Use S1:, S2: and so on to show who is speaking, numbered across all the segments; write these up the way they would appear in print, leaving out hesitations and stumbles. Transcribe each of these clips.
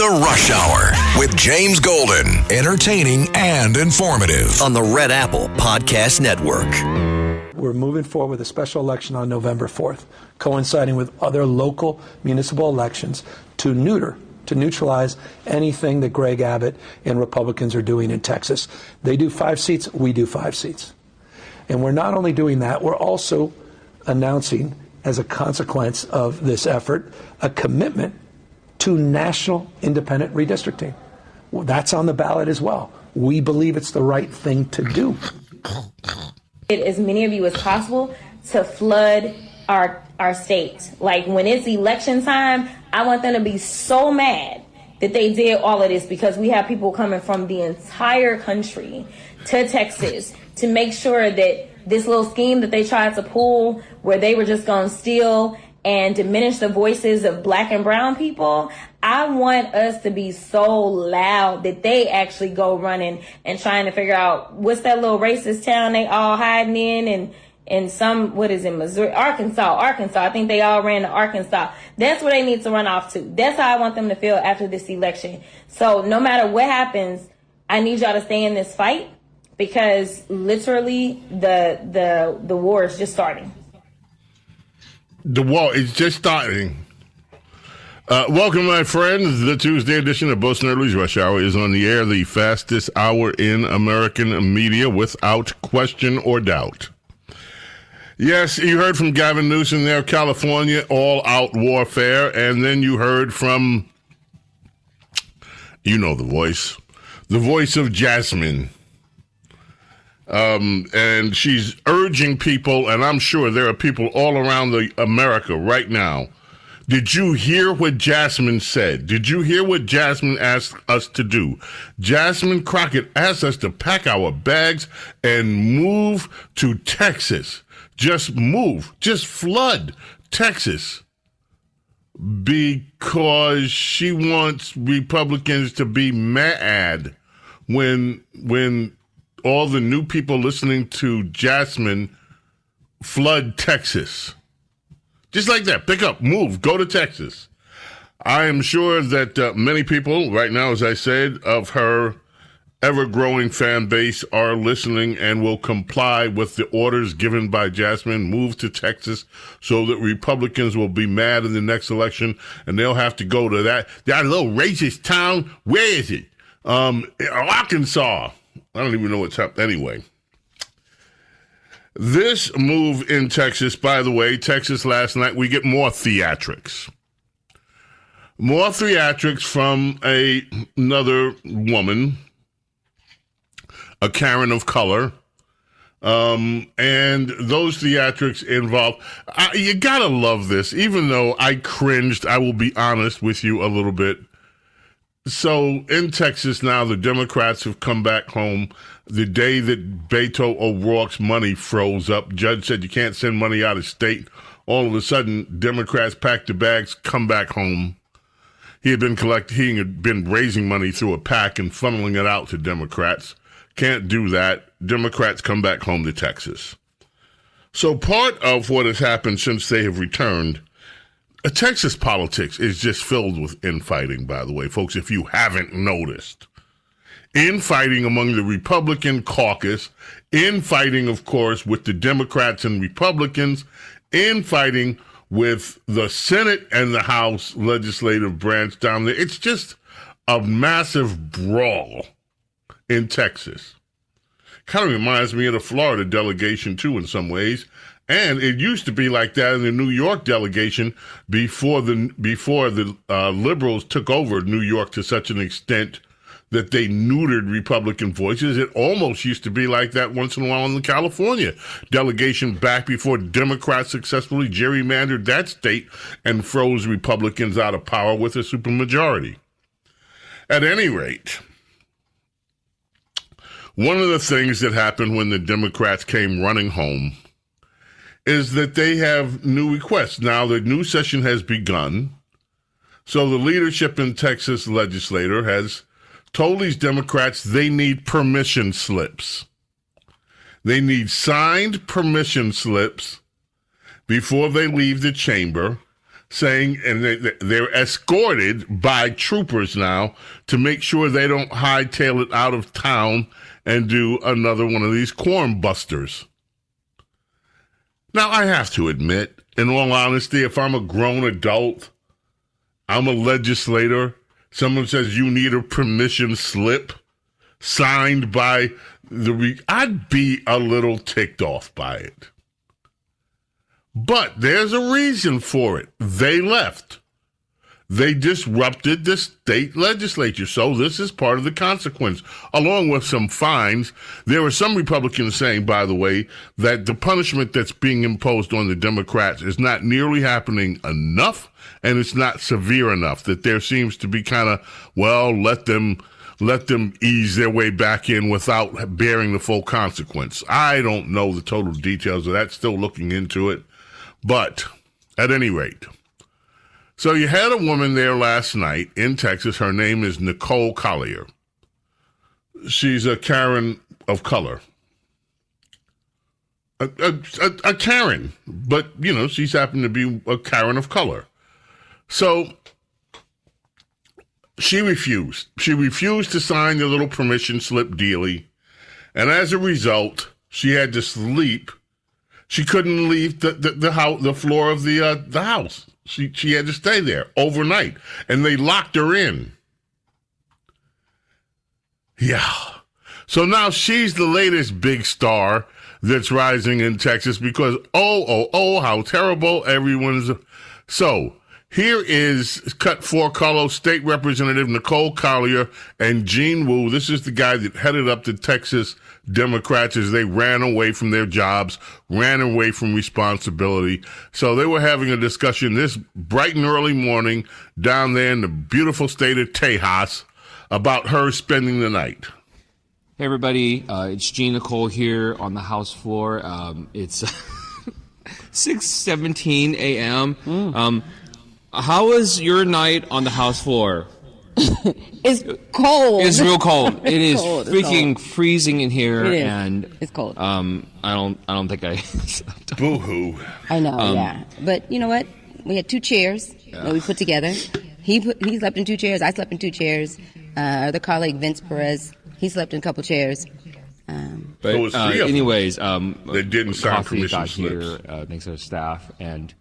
S1: The Rush Hour with James Golden. Entertaining and informative on the Red Apple Podcast Network.
S2: We're moving forward with a special election on November 4th, coinciding with other local municipal elections to neutralize anything that Greg Abbott and Republicans are doing in Texas. They do 5 seats, we do 5 seats. And we're not only doing that, we're also announcing, as a consequence of this effort, a commitment to national independent redistricting. Well, that's on the ballot as well. We believe it's the right thing to do.
S3: As many of you as possible to flood our state. Like when it's election time, I want them to be so mad that they did all of this, because we have people coming from the entire country to Texas to make sure that this little scheme that they tried to pull, where they were just going to steal and diminish the voices of black and brown people, I want us to be so loud that they actually go running and trying to figure out what's that little racist town they all hiding in, and some, what is it, Missouri, Arkansas. I think they all ran to Arkansas. That's where they need to run off to. That's how I want them to feel after this election. So no matter what happens, I need y'all to stay in this fight, because literally the war is just starting.
S4: The war is just starting. Welcome, my friends. The Tuesday edition of Bo Snerdley's Rush Hour is on the air, the fastest hour in American media, without question or doubt. Yes, you heard from Gavin Newsom there, California, all-out warfare, and then you heard from, you know the voice of Jasmine. And she's urging people, and I'm sure there are people all around America right now. Did you hear what Jasmine said? Did you hear what Jasmine asked us to do? Jasmine Crockett asked us to pack our bags and move to Texas. Just move. Just flood Texas. Because she wants Republicans to be mad when all the new people listening to Jasmine flood Texas. Just like that. Pick up, move, go to Texas. I am sure that many people right now, as I said, of her ever-growing fan base are listening and will comply with the orders given by Jasmine. Move to Texas so that Republicans will be mad in the next election, and they'll have to go to that little racist town. Where is it? Arkansas. I don't even know what's happening. Anyway, this move in Texas, by the way, Texas last night, we get more theatrics. More theatrics from another woman, a Karen of color. And those theatrics involve, you gotta love this, even though I cringed, I will be honest with you a little bit. So in Texas now, the Democrats have come back home. The day that Beto O'Rourke's money froze up, judge said you can't send money out of state. All of a sudden, Democrats packed the bags, come back home. He had been raising money through a PAC and funneling it out to Democrats. Can't do that. Democrats come back home to Texas. So part of what has happened since they have returned, Texas politics is just filled with infighting, by the way, folks, if you haven't noticed. Infighting among the Republican caucus, infighting, of course, with the Democrats and Republicans, infighting with the Senate and the House legislative branch down there. It's just a massive brawl in Texas. Kind of reminds me of the Florida delegation, too, in some ways. And it used to be like that in the New York delegation before the liberals took over New York to such an extent that they neutered Republican voices. It almost used to be like that once in a while in the California delegation back before Democrats successfully gerrymandered that state and froze Republicans out of power with a supermajority. At any rate, one of the things that happened when the Democrats came running home is that they have new requests. Now, the new session has begun, so the leadership in Texas legislature has told these Democrats they need permission slips. They need signed permission slips before they leave the chamber, saying, and they're escorted by troopers now to make sure they don't hightail it out of town and do another one of these quorum busters. Now, I have to admit, in all honesty, if I'm a grown adult, I'm a legislator, someone says you need a permission slip signed by I'd be a little ticked off by it. But there's a reason for it. They left. They disrupted the state legislature. So this is part of the consequence, along with some fines. There were some Republicans saying, by the way, that the punishment that's being imposed on the Democrats is not nearly happening enough, and it's not severe enough, that there seems to be kind of, well, let them ease their way back in without bearing the full consequence. I don't know the total details of that, still looking into it. But at any rate, so you had a woman there last night in Texas. Her name is Nicole Collier. She's a Karen of color. A Karen, but, you know, she's happened to be a Karen of color. So she refused. She refused to sign the little permission slip dealie. And as a result, she had to sleep. She couldn't leave the house, the floor of the house. She had to stay there overnight, and they locked her in. Yeah. So now she's the latest big star that's rising in Texas because, how terrible everyone's. So here is Cut 4 Color State Representative Nicole Collier and Gene Wu. This is the guy that headed up the Texas Democrats as they ran away from their jobs, ran away from responsibility. So they were having a discussion this bright and early morning down there in the beautiful state of Tejas about her spending the night.
S5: Hey, everybody. It's Gene Nicole here on the House floor. It's 6:17 a.m. How was your night on the House floor?
S6: It's cold.
S5: It's real cold. It is
S6: cold.
S5: freaking freezing in here,
S6: It is.
S5: and
S6: It's cold.
S5: I don't think I.
S4: Boo-hoo.
S6: I know, yeah. But you know what? We had 2 chairs that we put together. He slept in 2 chairs. I slept in 2 chairs. Our other colleague, Vince Perez, he slept in a couple chairs.
S5: But
S4: So it's 3 of them.
S5: anyways,
S4: They didn't sign
S5: coffee
S4: permission
S5: got
S4: slips.
S5: here thanks to our staff, and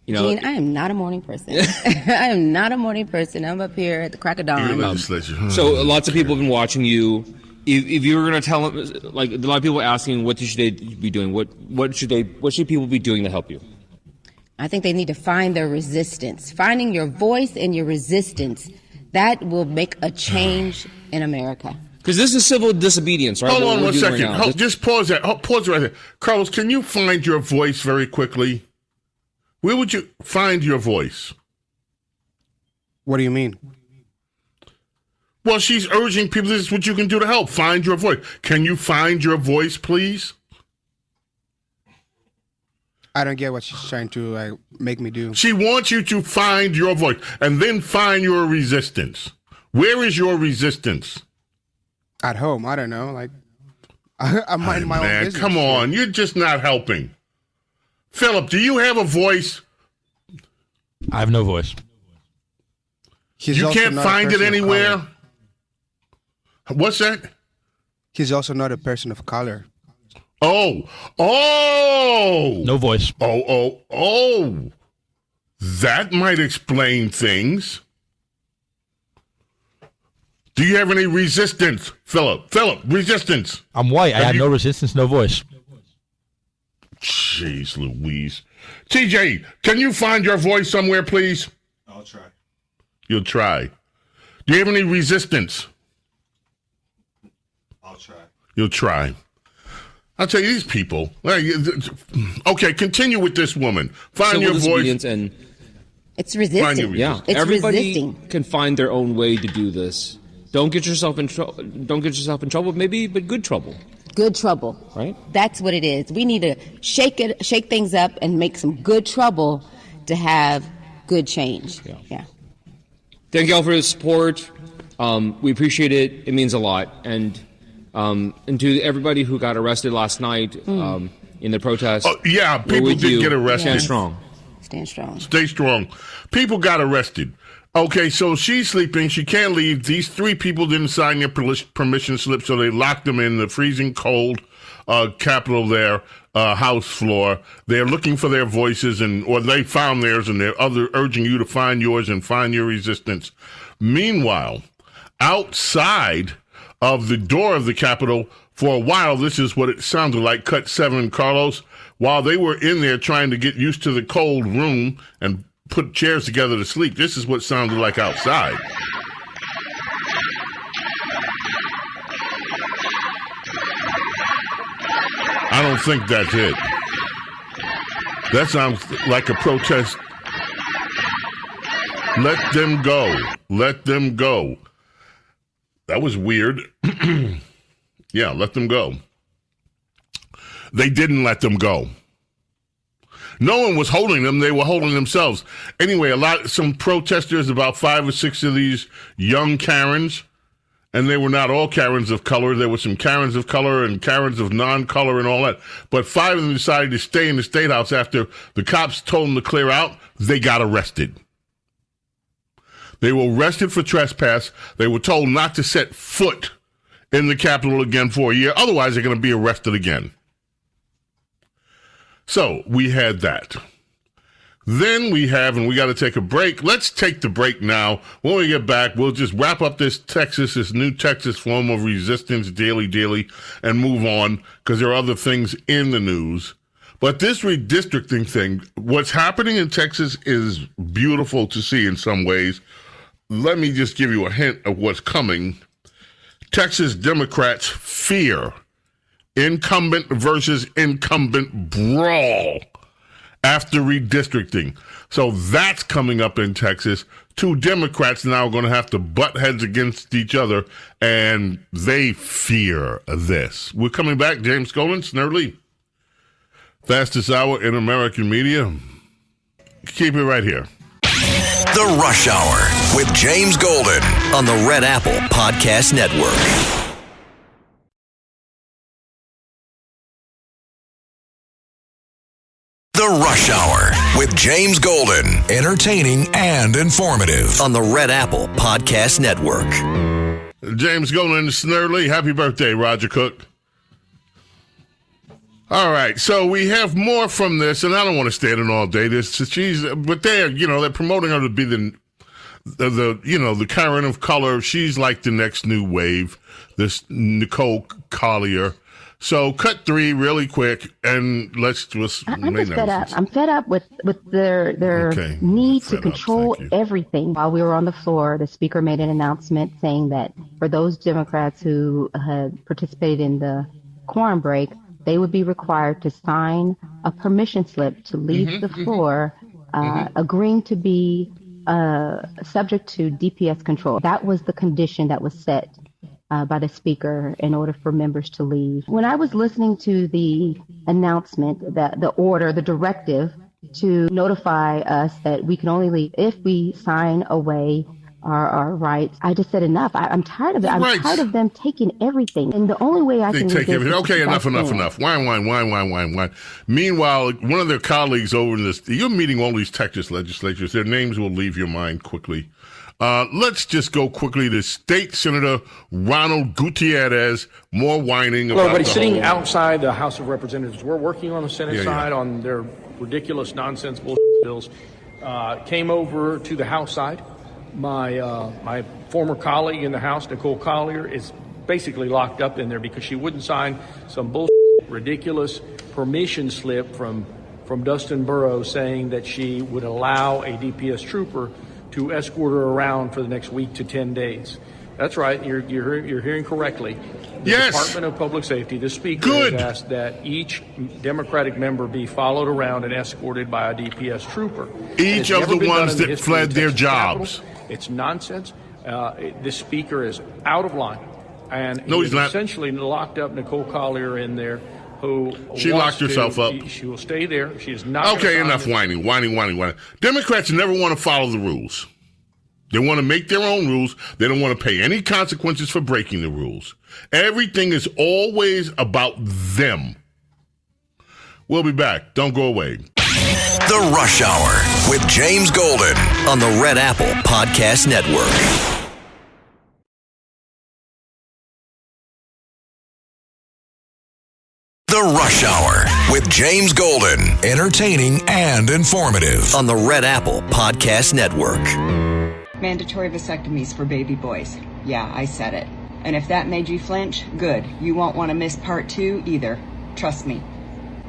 S6: Gene, I am not a morning person. I am not a morning person. I'm up here at the crack of
S4: Your
S6: dawn.
S4: legislature.
S5: So lots of people have been watching you. If you were going to tell them, like a lot of people are asking, what should they be doing? What should people be doing to help you?
S6: I think they need to find their resistance. Finding your voice and your resistance, that will make a change in America.
S5: Because this is civil disobedience, right?
S4: Hold
S5: What
S4: on
S5: we're
S4: one
S5: doing
S4: second.
S5: right now.
S4: Just pause that. Pause right there. Carlos, can you find your voice very quickly? Where would you find your voice?
S7: What do you mean?
S4: Well, she's urging people, this is what you can do to help. Find your voice. Can you find your voice, please?
S7: I don't get what she's trying to make me do.
S4: She wants you to find your voice and then find your resistance. Where is your resistance?
S7: At home, I don't know. Like, I'm minding my own
S4: Man,
S7: business.
S4: come on. You're just not helping. Philip, do you have a voice?
S8: I have no voice.
S7: He's
S4: You
S7: also
S4: can't
S7: not a
S4: find it
S7: person of
S4: anywhere?
S7: color.
S4: What's that?
S7: He's also not a person of color.
S4: Oh.
S8: No voice.
S4: Oh. That might explain things. Do you have any resistance, Philip? Philip, resistance.
S8: I'm white. I have no resistance, no voice.
S4: Jeez Louise. TJ, can you find your voice somewhere, please?
S9: I'll try.
S4: You'll try. Do you have any resistance?
S9: I'll try.
S4: You'll try. I'll tell you, these people. Okay, continue with this woman. Find
S5: Civil
S4: your voice.
S5: disobedience and
S6: It's
S4: Find your
S6: resisting.
S4: resistance.
S5: yeah,
S6: It's
S5: everybody
S6: resisting.
S5: can find their own way to do this. Don't get yourself in trouble. Don't get yourself in trouble. Maybe, but good trouble.
S6: Good trouble.
S5: Right.
S6: That's what it is. We need to shake things up and make some good trouble to have good change. Yeah.
S5: Thank y'all for the support. We appreciate it. It means a lot. And to everybody who got arrested last night in the protest.
S4: Oh, yeah,
S5: we're
S4: people
S5: with
S4: did
S5: you.
S4: get arrested.
S5: Stand strong.
S6: Stand strong.
S4: Stay strong. People got arrested. Okay, so she's sleeping. She can't leave. These 3 people didn't sign their permission slip, so they locked them in the freezing cold Capitol there, House floor. They're looking for their voices, or they found theirs, and they're urging you to find yours and find your resistance. Meanwhile, outside of the door of the Capitol, for a while, this is what it sounded like, Cut 7, Carlos, while they were in there trying to get used to the cold room and put chairs together to sleep, this is what it sounded like outside. I don't think that's it. That sounds like a protest. Let them go. Let them go. That was weird. Yeah, let them go. They didn't let them go. No one was holding them. They were holding themselves. Anyway, some protesters, about 5 or 6 of these young Karens, and they were not all Karens of color. There were some Karens of color and Karens of non-color and all that. But 5 of them decided to stay in the State House after the cops told them to clear out. They got arrested. They were arrested for trespass. They were told not to set foot in the Capitol again for a year. Otherwise, they're going to be arrested again. So we had that. Then we have, and we got to take a break. Let's take the break now. When we get back, we'll just wrap up this new Texas form of resistance daily, and move on, because there are other things in the news. But this redistricting thing, what's happening in Texas is beautiful to see in some ways. Let me just give you a hint of what's coming. Texas Democrats fear incumbent versus incumbent brawl after redistricting. So that's coming up in Texas. 2 Democrats now are going to have to butt heads against each other, and they fear this. We're coming back. James Golden, Snerdley. Fastest hour in American media. Keep it right here.
S1: The Rush Hour with James Golden on the Red Apple Podcast Network. The Rush Hour with James Golden. Entertaining and informative on the Red Apple Podcast Network.
S4: James Golden and Snerdley. Happy birthday, Roger Cook. All right, so we have more from this, and I don't want to stand in all day. But they're promoting her to be the Karen of color. She's like the next new wave. This Nicole Collier. So cut 3 really quick, and let's just.
S9: I'm just fed up. I'm fed up with their need to control everything. While we were on the floor, the speaker made an announcement saying that for those Democrats who had participated in the quorum break, they would be required to sign a permission slip to leave the floor, agreeing to be subject to DPS control. That was the condition that was set by the speaker in order for members to leave. When I was listening to the announcement, the order, the directive to notify us that we can only leave if we sign away our rights, I just said enough. I'm tired of it. I'm tired of them taking everything. And the only way I can
S4: take everything. Okay, enough. Wine. Meanwhile, one of their colleagues over in this, you're meeting all these Texas legislatures. Their names will leave your mind quickly. Let's just go quickly to State Senator Ronald Gutierrez. More whining about
S10: everybody sitting outside the House of Representatives. We're working on the Senate side on their ridiculous, nonsense bullshit bills. Came over to the House side. My former colleague in the House, Nicole Collier, is basically locked up in there because she wouldn't sign some bullshit, ridiculous permission slip from Dustin Burrows saying that she would allow a DPS trooper to escort her around for the next week to 10 days. That's right. You're hearing correctly. The Department of Public Safety, the Speaker, has asked that each Democratic member be followed around and escorted by a DPS trooper.
S4: Each of the ones that fled their jobs.
S10: It's nonsense. This Speaker is out of line. And
S4: he's not.
S10: Essentially locked up Nicole Collier in there.
S4: She locked herself up.
S10: She will stay there. She is not.
S4: Okay, enough whining. Democrats never want to follow the rules. They want to make their own rules. They don't want to pay any consequences for breaking the rules. Everything is always about them. We'll be back. Don't go away.
S1: The Rush Hour with James Golden on the Red Apple Podcast Network. The Rush Hour with James Golden. Entertaining and informative on the Red Apple Podcast Network.
S11: Mandatory vasectomies for baby boys. Yeah, I said it. And if that made you flinch, good. You won't want to miss part 2 either. Trust me.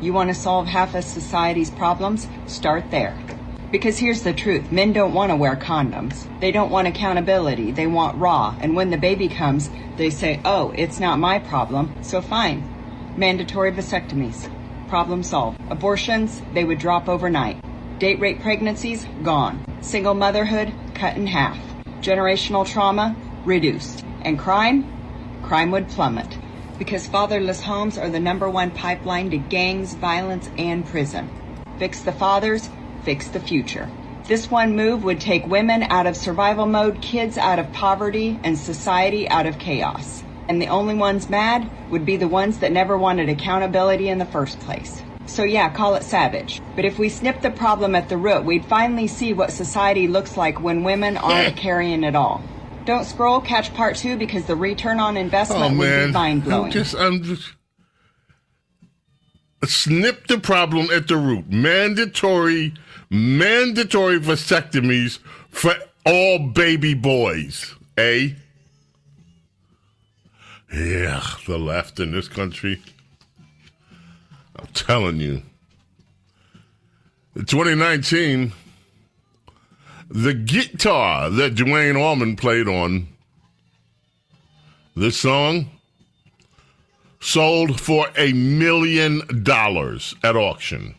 S11: You want to solve half of society's problems? Start there. Because here's the truth. Men don't want to wear condoms. They don't want accountability. They want raw. And when the baby comes, they say, oh, it's not my problem. So fine. Mandatory vasectomies. Problem solved. Abortions, they would drop overnight. Date rape pregnancies, gone. Single motherhood, cut in half. Generational trauma, reduced. And crime would plummet. Because fatherless homes are the #1 pipeline to gangs, violence, and prison. Fix the fathers, fix the future. This one move would take women out of survival mode, kids out of poverty, and society out of chaos. And the only ones mad would be the ones that never wanted accountability in the first place. So yeah, call it savage. But if we snip the problem at the root, we'd finally see what society looks like when women aren't carrying it all. Don't scroll, catch part 2 because the return on investment would be mind-blowing.
S4: I'm just snip the problem at the root. Mandatory vasectomies for all baby boys. Eh? Yeah, the left in this country. I'm telling you. In 2019, the guitar that Duane Allman played on this song sold for $1 million at auction.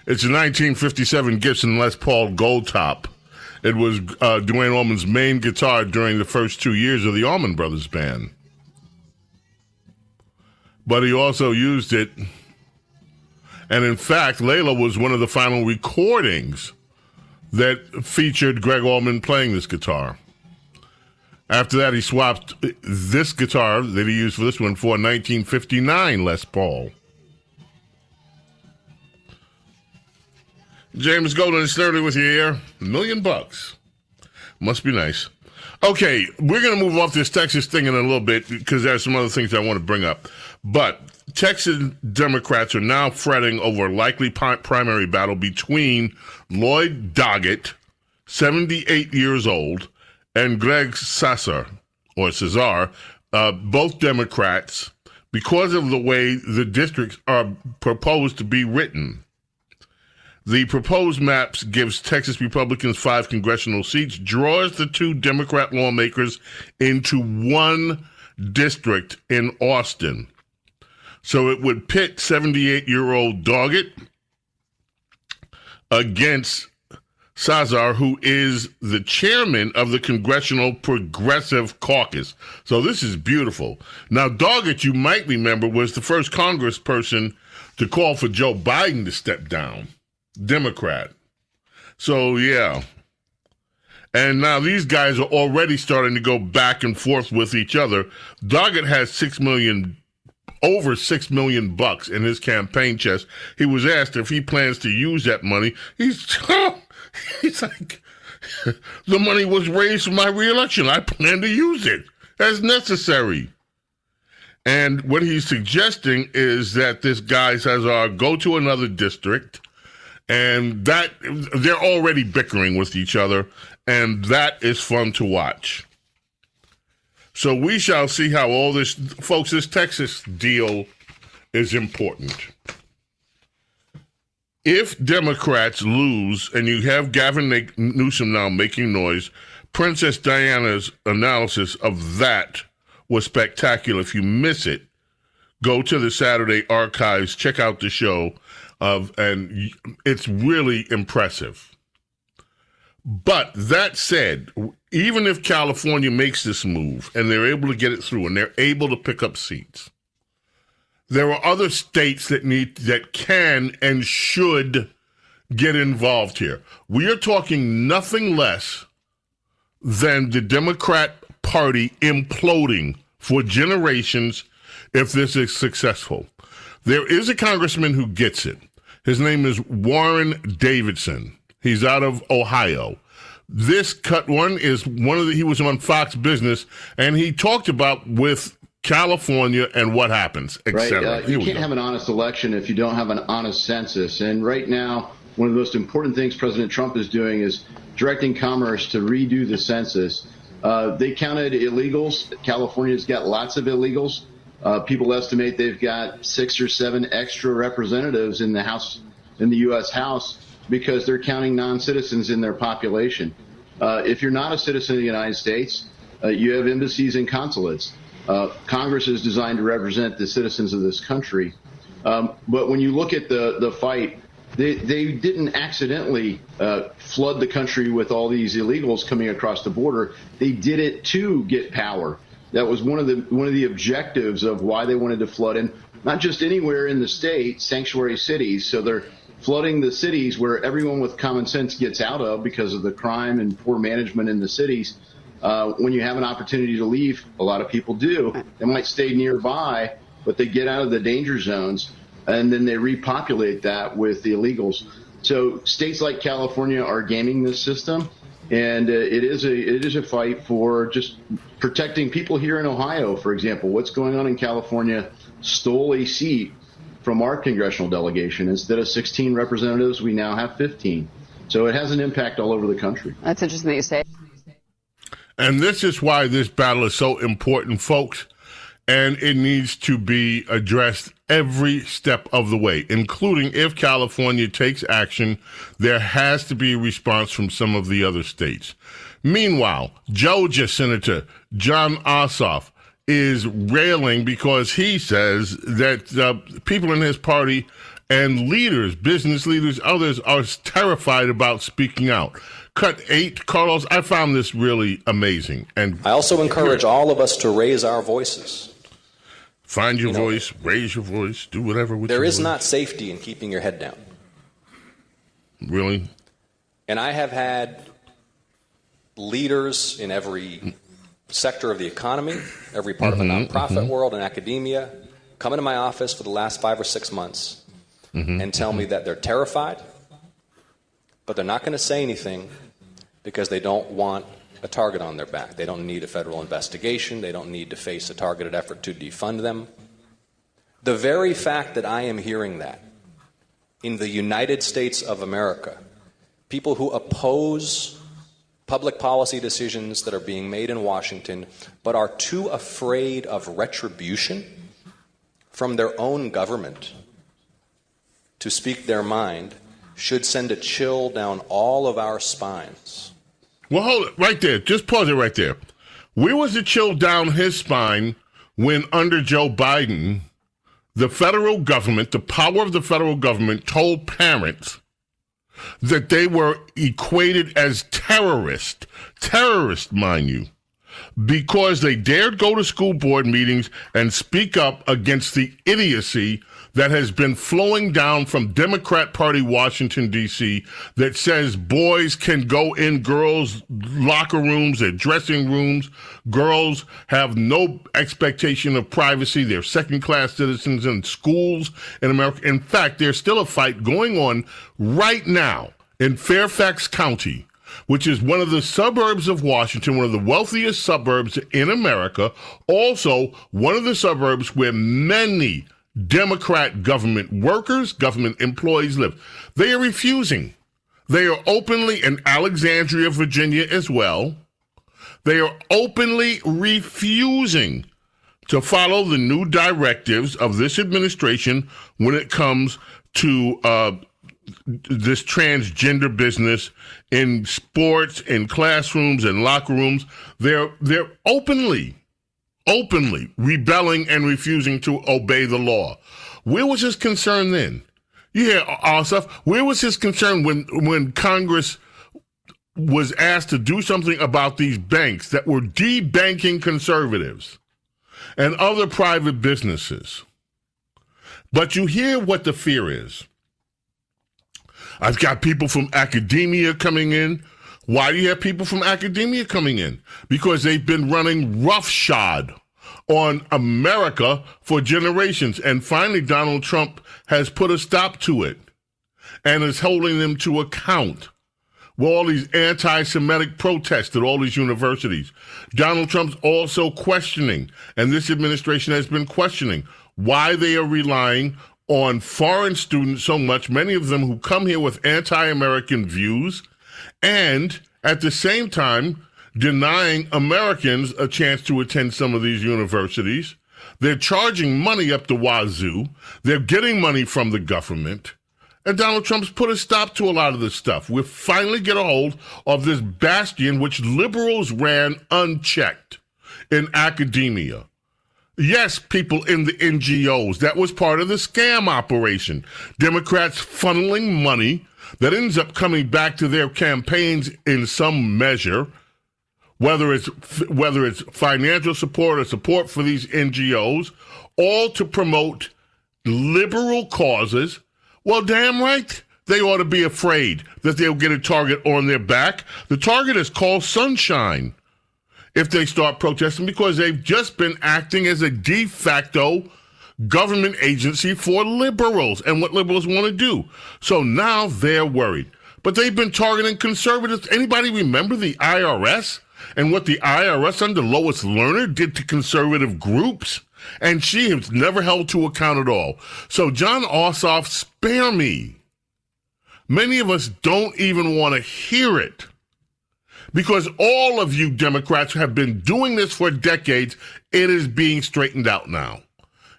S4: It's a 1957 Gibson Les Paul Gold Top. It was Duane Allman's main guitar during the first 2 years of the Allman Brothers Band. But he also used it, and in fact, Layla was one of the final recordings that featured Greg Allman playing this guitar. After that, he swapped this guitar that he used for this one for a 1959 Les Paul. James Golden and Snerdley with you here. $1 million. Must be nice. Okay, we're going to move off this Texas thing in a little bit because there are some other things I want to bring up. But Texas Democrats are now fretting over a likely primary battle between Lloyd Doggett, 78 years old, and Greg Cesar, both Democrats, because of the way the districts are proposed to be written. The proposed maps gives Texas Republicans 5 congressional seats, draws the 2 Democrat lawmakers into one district in Austin. So it would pit 78-year-old Doggett against Cesar, who is the chairman of the Congressional Progressive Caucus. So this is beautiful. Now, Doggett, you might remember, was the first congressperson to call for Joe Biden to step down. Democrat. So, yeah. And now these guys are already starting to go back and forth with each other. Doggett has over $6 million in his campaign chest. He was asked if he plans to use that money. He's like, the money was raised for my reelection. I plan to use it as necessary. And what he's suggesting is that this guy says, go to another district. And that they're already bickering with each other, and that is fun to watch. So we shall see how all this, folks, this Texas deal is important. If Democrats lose, and you have Gavin Newsom now making noise, Princess Diana's analysis of that was spectacular. If you miss it, go to the Saturday archives, check out the show. And it's really impressive. But that said, even if California makes this move and they're able to get it through and they're able to pick up seats, there are other states that can and should get involved here. We are talking nothing less than the Democrat Party imploding for generations if this is successful. There is a congressman who gets it. His name is Warren Davidson. He's out of Ohio. This cut one is he was on Fox Business, and he talked about with California and what happens, etc.
S12: Right. You can't have an honest election if you don't have an honest census. And right now, one of the most important things President Trump is doing is directing Commerce to redo the census. They counted illegals. California's got lots of illegals. People estimate they've got 6 or 7 extra representatives in the House, in the U.S. House, because they're counting non-citizens in their population. If you're not a citizen of the United States, you have embassies and consulates. Congress is designed to represent the citizens of this country. But when you look at the fight, they didn't accidentally flood the country with all these illegals coming across the border. They did it to get power. That was one of the objectives of why they wanted to flood in, not just anywhere in the state, sanctuary cities. So they're flooding the cities where everyone with common sense gets out of because of the crime and poor management in the cities. When you have an opportunity to leave, a lot of people do. They might stay nearby, but they get out of the danger zones, and then they repopulate that with the illegals. So states like California are gaming this system, and it is a fight for just protecting people here in Ohio. For example, what's going on in California stole a seat from our congressional delegation. Instead of 16 representatives, we now have 15. So it has an impact all over the country.
S13: That's interesting that you say.
S4: And this is why this battle is so important, folks, and it needs to be addressed every step of the way, including if California takes action, there has to be a response from some of the other states. Meanwhile, Georgia Senator Jon Ossoff is railing because he says that people in his party and leaders, business leaders, others are terrified about speaking out. Cut 8, Carlos, I found this really amazing. And
S14: I also encourage all of us to raise our voices.
S4: Find your voice, raise your voice, do whatever with your voice.
S14: There is not safety in keeping your head down.
S4: Really?
S14: And I have had leaders in every sector of the economy, every part of the nonprofit world and academia, come into my office for the last 5 or 6 months and tell me that they're terrified, but they're not going to say anything because they don't want a target on their back. They don't need a federal investigation. They don't need to face a targeted effort to defund them. The very fact that I am hearing that in the United States of America, people who oppose public policy decisions that are being made in Washington but are too afraid of retribution from their own government to speak their mind should send a chill down all of our spines.
S4: Well, hold it right there. Just pause it right there. Where was the chill down his spine when under Joe Biden, the federal government, the power of the federal government told parents that they were equated as terrorists, mind you, because they dared go to school board meetings and speak up against the idiocy that has been flowing down from Democrat Party Washington, D.C., that says boys can go in girls' locker rooms, their dressing rooms. Girls have no expectation of privacy. They're second-class citizens in schools in America. In fact, there's still a fight going on right now in Fairfax County, which is one of the suburbs of Washington, one of the wealthiest suburbs in America, also one of the suburbs where many Democrat government workers, government employees live. They are refusing. They are openly, in Alexandria, Virginia as well, they are openly refusing to follow the new directives of this administration when it comes to this transgender business in sports, in classrooms, in locker rooms. They're openly rebelling and refusing to obey the law. Where was his concern then? You hear Ossoff. Where was his concern when Congress was asked to do something about these banks that were debanking conservatives and other private businesses? But you hear what the fear is. I've got people from academia coming in. Why do you have people from academia coming in? Because they've been running roughshod on America for generations. And finally, Donald Trump has put a stop to it. and is holding them to account. With all these anti-Semitic protests at all these universities. Donald Trump's also questioning, and this administration has been questioning, why they are relying on foreign students so much, many of them who come here with anti-American views, and at the same time denying Americans a chance to attend some of these universities. They're charging money up the wazoo. They're getting money from the government. And Donald Trump's put a stop to a lot of this stuff. We'll finally get a hold of this bastion which liberals ran unchecked in academia. Yes, people in the NGOs. That was part of the scam operation. Democrats funneling money that ends up coming back to their campaigns in some measure, whether it's financial support or support for these NGOs, all to promote liberal causes. Well, damn right, they ought to be afraid that they'll get a target on their back. The target is called sunshine if they start protesting, because they've just been acting as a de facto government agency for liberals and what liberals want to do. So now they're worried. But they've been targeting conservatives. Anybody remember the IRS and what the IRS under Lois Lerner did to conservative groups? And she has never held to account at all. So, John Ossoff, spare me. Many of us don't even want to hear it. Because all of you Democrats have been doing this for decades. It is being straightened out now.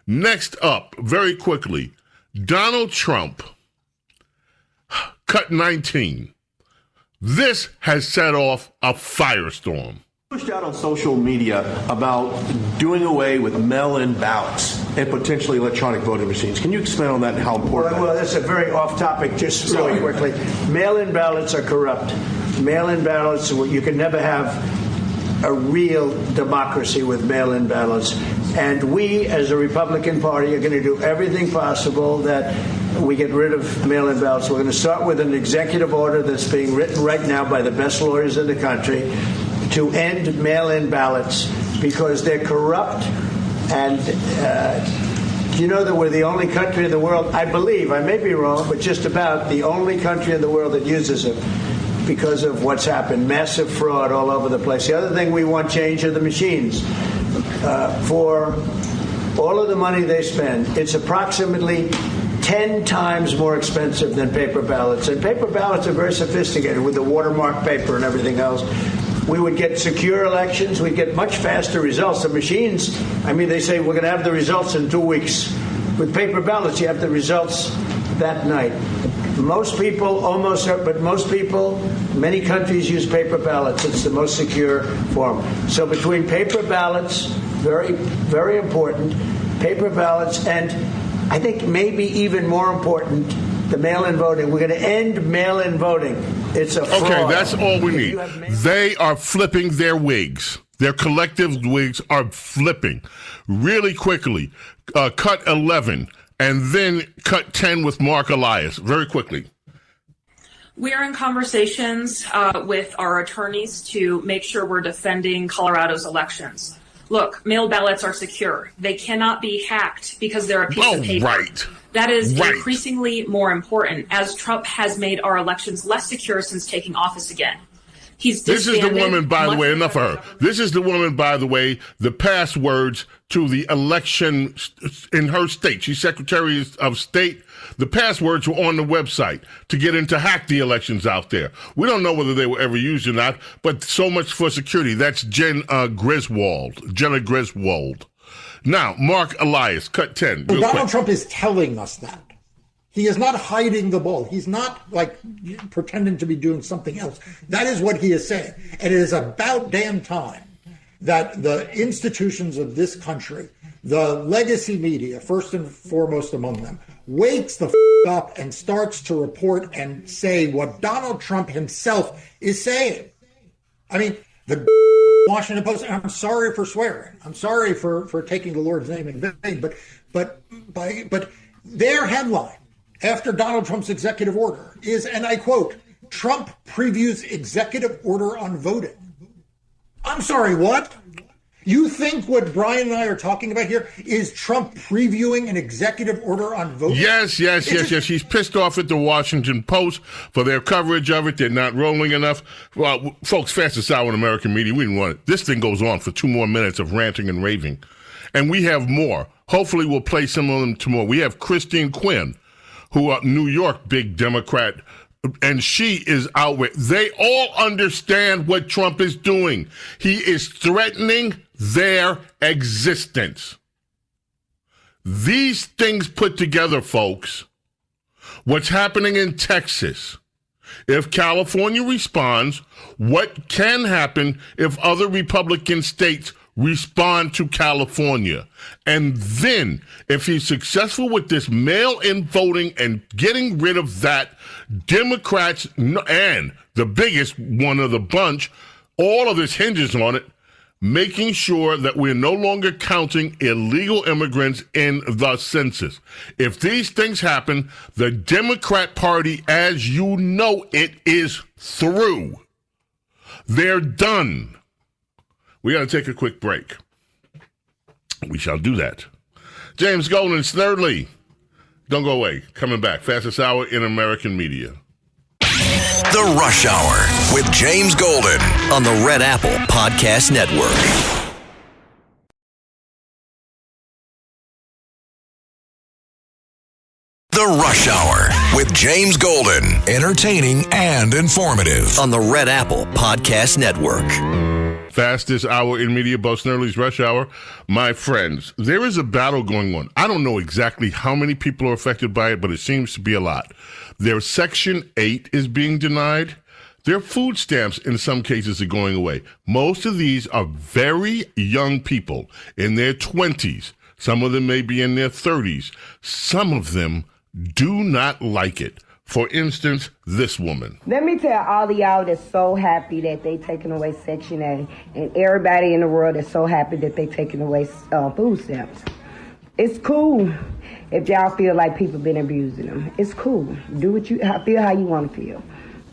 S4: Next up, very quickly, Donald Trump, cut 19. This has set off a firestorm.
S13: Pushed out on social media about doing away with mail-in ballots and potentially electronic voting machines. Can you expand on that and how important
S15: Well, that's a very off-topic, just really quickly. Mail-in ballots are corrupt. Mail-in ballots, you can never have a real democracy with mail-in ballots. And we, as a Republican Party, are going to do everything possible that we get rid of mail-in ballots. We're going to start with an executive order that's being written right now by the best lawyers in the country to end mail-in ballots because they're corrupt. And you know that we're the only country in the world, I believe, I may be wrong, but just about the only country in the world that uses them because of what's happened. Massive fraud all over the place. The other thing we want change are the machines. For all of the money they spend, it's approximately 10 times more expensive than paper ballots. And paper ballots are very sophisticated with the watermark paper and everything else. We would get secure elections. We'd get much faster results. The machines, I mean, they say we're going to have the results in 2 weeks. With paper ballots, you have the results that night. Most people, many countries use paper ballots. It's the most secure form. So between paper ballots, very, very important, paper ballots, and I think maybe even more important, the mail-in voting. We're going to end mail-in voting. It's a fraud.
S4: Okay, that's all we need. They are flipping their wigs. Their collective wigs are flipping. Really quickly, cut 11, and then cut 10 with Mark Elias. Very quickly.
S16: We are in conversations with our attorneys to make sure we're defending Colorado's elections. Look, mail ballots are secure. They cannot be hacked because they're a piece of paper.
S4: Right.
S16: That is increasingly more important as Trump has made our elections less secure since taking office again. This is the woman, by the way, enough of her. This is the woman, by the way, the passwords to the election in her state. She's Secretary of State. The passwords were on the website to get in to hack the elections out there. We don't know whether they were ever used or not, but so much for security. That's Jenna Griswold. Now, Mark Elias, cut 10.
S17: Well, Donald Trump is telling us that. He is not hiding the ball. He's not like pretending to be doing something else. That is what he is saying. And it is about damn time that the institutions of this country, the legacy media, first and foremost among them, wakes the up and starts to report and say what Donald Trump himself is saying. I mean, the Washington Post, and I'm sorry for swearing. I'm sorry for taking the Lord's name in vain, but their headline after Donald Trump's executive order is, and I quote, Trump previews executive order on voting. I'm sorry, what? You think what Brian and I are talking about here is Trump previewing an executive order on voting?
S4: Yes. He's pissed off at the Washington Post for their coverage of it. They're not rolling enough. Well, folks, fastest hour in American media, we didn't want it. This thing goes on for 2 more minutes of ranting and raving. And we have more. Hopefully we'll play some of them tomorrow. We have Christine Quinn, who are New York big Democrat, and she is outraged. They all understand what Trump is doing. He is threatening their existence. These things put together, folks, what's happening in Texas, if California responds, what can happen if other Republican states respond to California? And then, if he's successful with this mail-in voting and getting rid of that, Democrats, and the biggest one of the bunch, all of this hinges on it, making sure that we're no longer counting illegal immigrants in the census. If these things happen, the Democrat Party, as you know it, is through. They're done. We got to take a quick break. We shall do that. James Golden, Snerdley. Don't go away. Coming back. Fastest hour in American media.
S1: The Rush Hour with James Golden on the Red Apple Podcast Network. The Rush Hour with James Golden. Entertaining and informative on the Red Apple Podcast Network.
S4: Fastest hour in media, Bo Snerdley's Rush Hour. My friends, there is a battle going on. I don't know exactly how many people are affected by it, but it seems to be a lot. Their Section 8 is being denied. Their food stamps, in some cases, are going away. Most of these are very young people in their 20s. Some of them may be in their 30s. Some of them do not like it. For instance, this woman.
S18: Let me tell all of y'all that's so happy that they taking away Section 8, and everybody in the world is so happy that they taking away food stamps. It's cool if y'all feel like people been abusing them. It's cool. Do what you feel how you want to feel.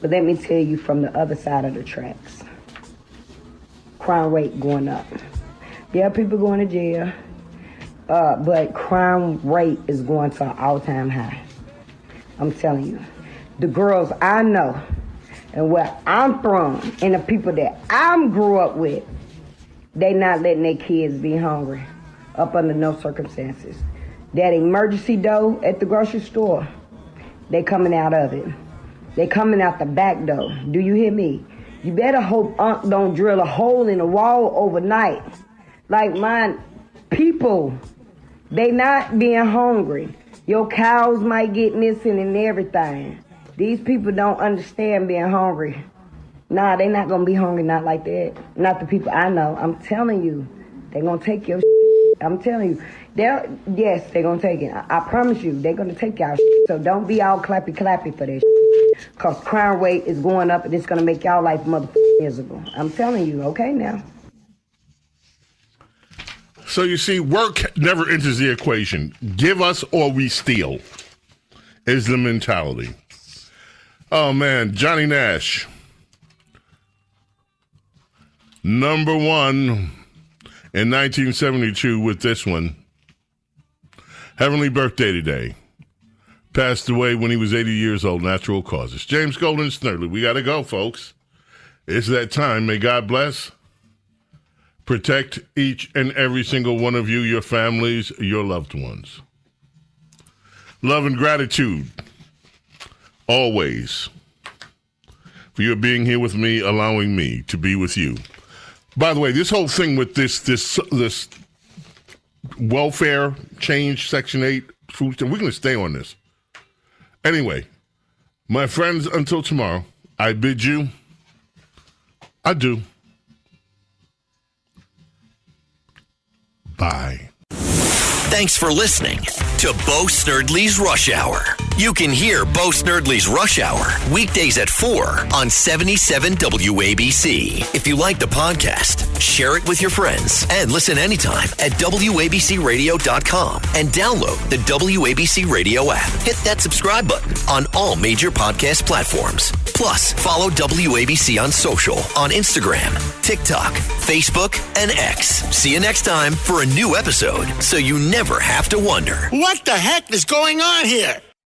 S18: But let me tell you from the other side of the tracks. Crime rate going up. Yeah, people going to jail, but crime rate is going to an all-time high. I'm telling you, the girls I know and where I'm from and the people that I grew up with, they not letting their kids be hungry up under no circumstances. That emergency door at the grocery store, they coming out of it. They coming out the back door. Do you hear me? You better hope Unc don't drill a hole in the wall overnight. Like my people, they not being hungry. Your cows might get missing and everything. These people don't understand being hungry. Nah, they not gonna be hungry, not like that. Not the people I know. I'm telling you, they gonna take your shit. I'm telling you. Yes, they gonna take it. I promise you, they gonna take y'all shit. So don't be all clappy for that shit. Cause crime rate is going up and it's gonna make y'all life motherfucking miserable. I'm telling you, okay now.
S4: So you see, work never enters the equation. Give us or we steal is the mentality. Oh, man, Johnny Nash. Number one in 1972 with this one. Heavenly birthday today. Passed away when he was 80 years old, natural causes. James Golden, Snerdley. We got to go, folks. It's that time. May God bless. Protect each and every single one of you, your families, your loved ones. Love and gratitude, always, for your being here with me, allowing me to be with you. By the way, this whole thing with this welfare change, Section 8, food stamp, we're going to stay on this. Anyway, my friends, until tomorrow, I bid you adieu. Bye.
S1: Thanks for listening to Bo Snerdley's Rush Hour. You can hear Bo Snerdley's Rush Hour weekdays at 4 on 77 WABC. If you like the podcast, share it with your friends and listen anytime at WABCRadio.com and download the WABC Radio app. Hit that subscribe button on all major podcast platforms. Plus, follow WABC on social, on Instagram, TikTok, Facebook, and X. See you next time for a new episode, so you never have to wonder.
S19: What the heck is going on here?